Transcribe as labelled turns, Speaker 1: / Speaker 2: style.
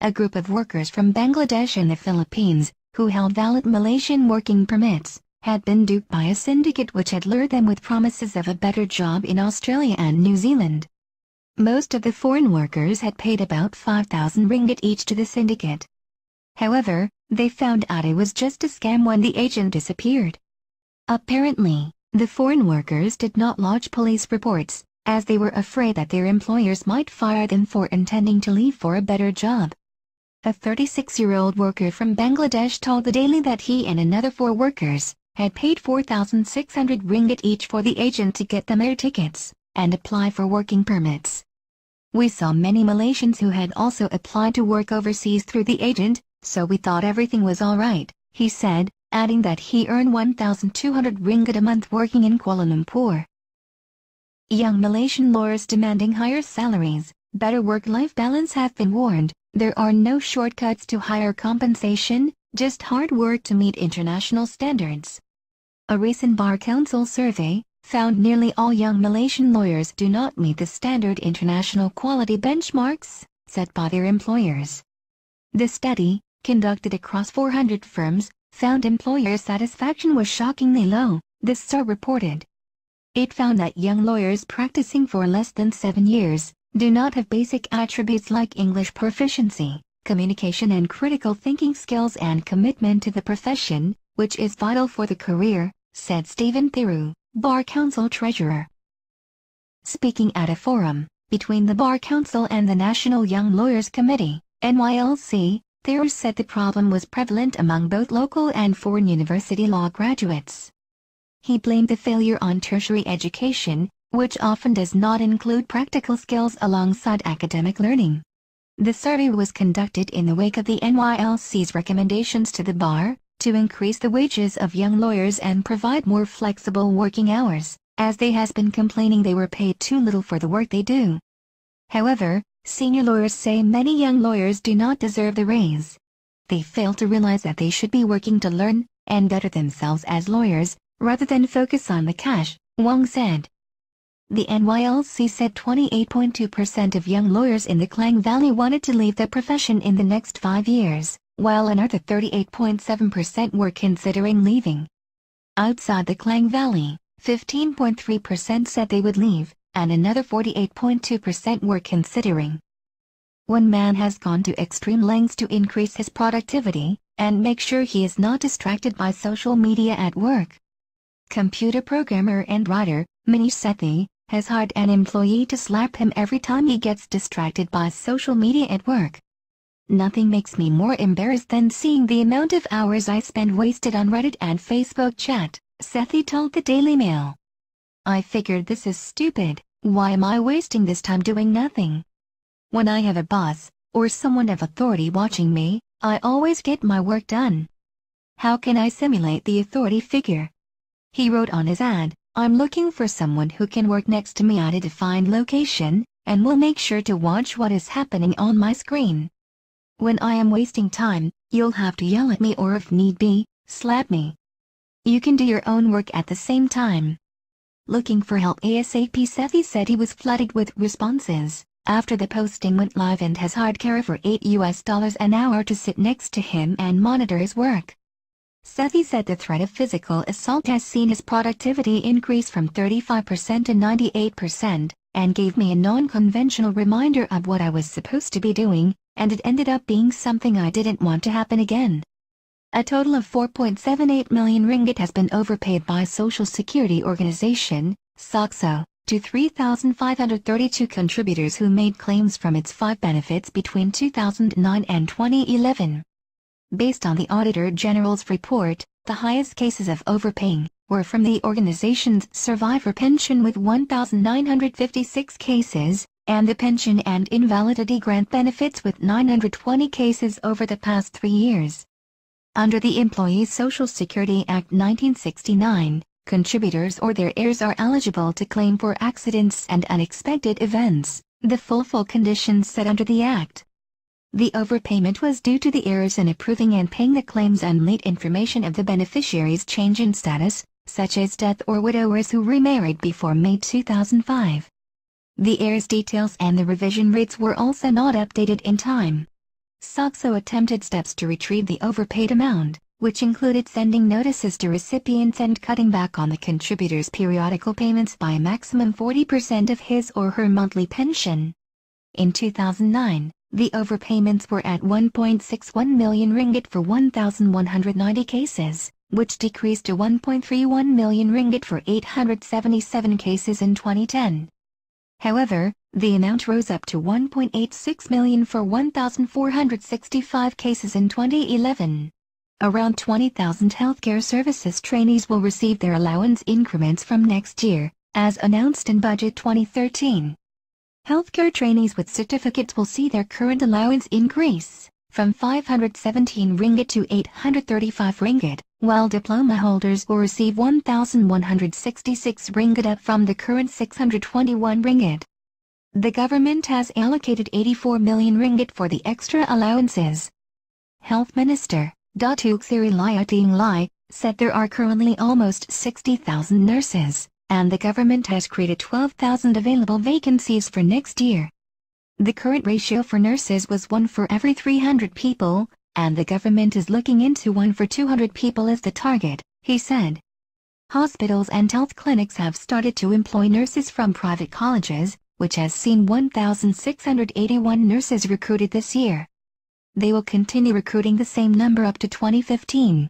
Speaker 1: a group of workers from Bangladesh and the Philippines, who held valid Malaysian working permits, had been duped by a syndicate which had lured them with promises of a better job in Australia and New Zealand. Most of the foreign workers had paid about 5,000 ringgit each to the syndicate. However, they found out it was just a scam when the agent disappeared. Apparently, the foreign workers did not lodge police reports, as they were afraid that their employers might fire them for intending to leave for a better job. A 36-year-old worker from Bangladesh told the Daily that he and another 4 workers had paid 4,600 ringgit each for the agent to get them air tickets and apply for working permits. We saw many Malaysians who had also applied to work overseas through the agent, so we thought everything was alright, he said, adding that he earned 1,200 ringgit a month working in Kuala Lumpur. Young Malaysian lawyers demanding higher salaries, better work-life balance have been warned. There are no shortcuts to higher compensation, just hard work to meet international standards. A recent Bar Council survey found nearly all young Malaysian lawyers do not meet the standard international quality benchmarks set by their employers. The study, conducted across 400 firms, found employer satisfaction was shockingly low, the SAR reported. It found that young lawyers practicing for less than 7 years do not have basic attributes like English proficiency, communication and critical thinking skills and commitment to the profession, which is vital for the career, said Stephen Thiru, Bar Council Treasurer. Speaking at a forum between the Bar Council and the National Young Lawyers Committee, NYLC, Thiru said the problem was prevalent among both local and foreign university law graduates. He blamed the failure on tertiary education, which often does not include practical skills alongside academic learning. The survey was conducted in the wake of the NYLC's recommendations to the bar to increase the wages of young lawyers and provide more flexible working hours, as they has been complaining they were paid too little for the work they do. However, senior lawyers say many young lawyers do not deserve the raise. They fail to realize that they should be working to learn and better themselves as lawyers, rather than focus on the cash, Wong said. The NYLC said 28.2% of young lawyers in the Klang Valley wanted to leave the profession in the next 5 years, while another 38.7% were considering leaving. Outside the Klang Valley, 15.3% said they would leave, and another 48.2% were considering. One man has gone to extreme lengths to increase his productivity and make sure he is not distracted by social media at work. Computer programmer and writer, Manish Sethi, has hired an employee to slap him every time he gets distracted by social media at work. Nothing makes me more embarrassed than seeing the amount of hours I spend wasted on Reddit and Facebook chat, Sethi told the Daily Mail. I figured this is stupid, why am I wasting this time doing nothing? When I have a boss, or someone of authority watching me, I always get my work done. How can I simulate the authority figure? He wrote on his ad, I'm looking for someone who can work next to me at a defined location, and will make sure to watch what is happening on my screen. When I am wasting time, you'll have to yell at me or if need be, slap me. You can do your own work at the same time. Looking for help ASAP, Sethi said he was flooded with responses after the posting went live and has hired carer for $8 an hour to sit next to him and monitor his work. Sethi said the threat of physical assault has seen his productivity increase from 35% to 98%, and gave me a non-conventional reminder of what I was supposed to be doing, and it ended up being something I didn't want to happen again. A total of 4.78 million ringgit has been overpaid by Social Security Organization, SOCSO, to 3,532 contributors who made claims from its 5 benefits between 2009 and 2011. Based on the Auditor General's report, the highest cases of overpaying were from the organization's survivor pension with 1,956 cases, and the pension and invalidity grant benefits with 920 cases over the past 3 years. Under the Employees Social Security Act 1969, contributors or their heirs are eligible to claim for accidents and unexpected events, the full conditions set under the Act. The overpayment was due to the errors in approving and paying the claims and late information of the beneficiary's change in status, such as death or widowers who remarried before May 2005. The heirs' details and the revision rates were also not updated in time. SOCSO attempted steps to retrieve the overpaid amount, which included sending notices to recipients and cutting back on the contributor's periodical payments by a maximum 40% of his or her monthly pension. In 2009, the overpayments were at 1.61 million ringgit for 1,190 cases, which decreased to 1.31 million ringgit for 877 cases in 2010. However, the amount rose up to 1.86 million for 1,465 cases in 2011. Around 20,000 healthcare services trainees will receive their allowance increments from next year, as announced in Budget 2013. Healthcare trainees with certificates will see their current allowance increase from 517 ringgit to 835 ringgit, while diploma holders will receive 1,166 ringgit up from the current 621 ringgit. The government has allocated 84 million ringgit for the extra allowances. Health Minister, Datuk Seri Liating Lai, said there are currently almost 60,000 nurses, and the government has created 12,000 available vacancies for next year. The current ratio for nurses was 1 for every 300 people, and the government is looking into 1 for 200 people as the target, he said. Hospitals and health clinics have started to employ nurses from private colleges, which has seen 1,681 nurses recruited this year. They will continue recruiting the same number up to 2015.